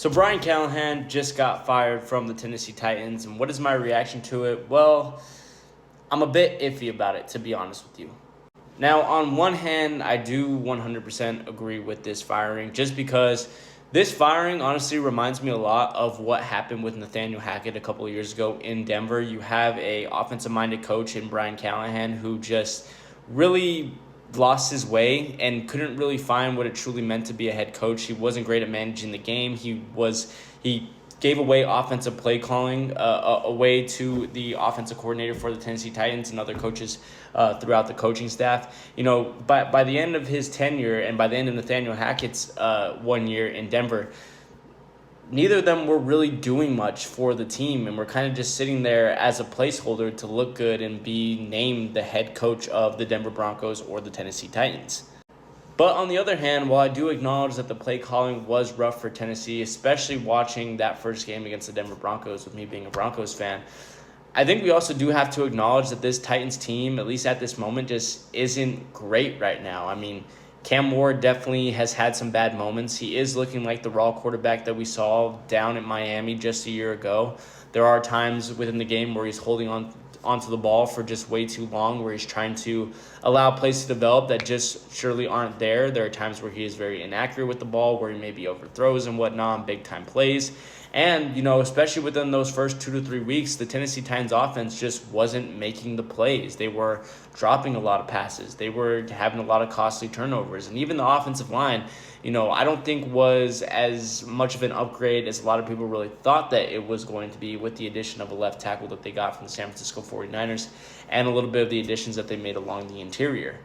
So Brian Callahan just got fired from the Tennessee Titans, and what is my reaction to it? Well, I'm a bit iffy about it, to be honest with you. Now, on one hand, I do 100% agree with this firing, just because this firing honestly reminds me a lot of what happened with Nathaniel Hackett a couple of years ago in Denver. You have a offensive-minded coach in Brian Callahan who just really lost his way and couldn't really find what it truly meant to be a head coach. He wasn't great at managing the game. He gave away offensive play calling away to the offensive coordinator for the Tennessee Titans and other coaches throughout the coaching staff. You know, by the end of his tenure and by the end of Nathaniel Hackett's 1 year in Denver, neither of them were really doing much for the team, and we're kind of just sitting there as a placeholder to look good and be named the head coach of the Denver Broncos or the Tennessee Titans. But on the other hand, while I do acknowledge that the play calling was rough for Tennessee, especially watching that first game against the Denver Broncos with me being a Broncos fan, I think we also do have to acknowledge that this Titans team, at least at this moment, just isn't great right now. I mean, Cam Ward definitely has had some bad moments. He is looking like the raw quarterback that we saw down at Miami just a year ago. There are times within the game where he's holding onto the ball for just way too long, where he's trying to allow plays to develop that just surely aren't there. There are times where he is very inaccurate with the ball, where he maybe overthrows and whatnot, big-time plays. And, you know, especially within those first 2 to 3 weeks, the Tennessee Titans offense just wasn't making the plays. They were dropping a lot of passes. They were having a lot of costly turnovers. And even the offensive line, you know, I don't think was as much of an upgrade as a lot of people really thought that it was going to be, with the addition of a left tackle that they got from the San Francisco 49ers and a little bit of the additions that they made along the interior.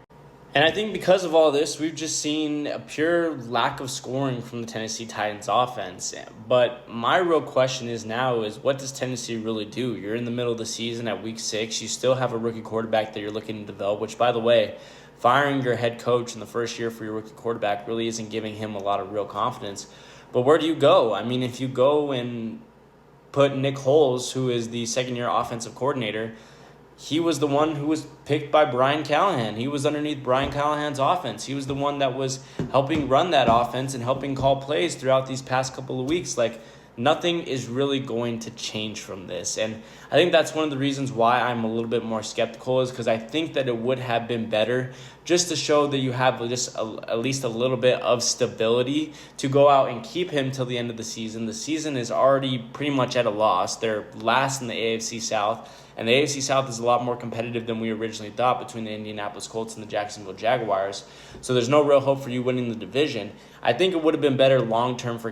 And I think because of all this, we've just seen a pure lack of scoring from the Tennessee Titans offense. But my real question is now is, what does Tennessee really do? You're in the middle of the season at week 6. You still have a rookie quarterback that you're looking to develop, which, by the way, firing your head coach in the first year for your rookie quarterback really isn't giving him a lot of real confidence. But where do you go? I mean, if you go and put Nick Foles, who is the second-year offensive coordinator, he was the one who was picked by Brian Callahan. He was underneath Brian Callahan's offense. He was the one that was helping run that offense and helping call plays throughout these past couple of weeks. Like, nothing is really going to change from this. And I think that's one of the reasons why I'm a little bit more skeptical, is because I think that it would have been better just to show that you have at least a little bit of stability to go out and keep him till the end of the season. The season is already pretty much at a loss. They're last in the AFC South. And the AFC South is a lot more competitive than we originally thought between the Indianapolis Colts and the Jacksonville Jaguars. So there's no real hope for you winning the division. I think it would have been better long-term for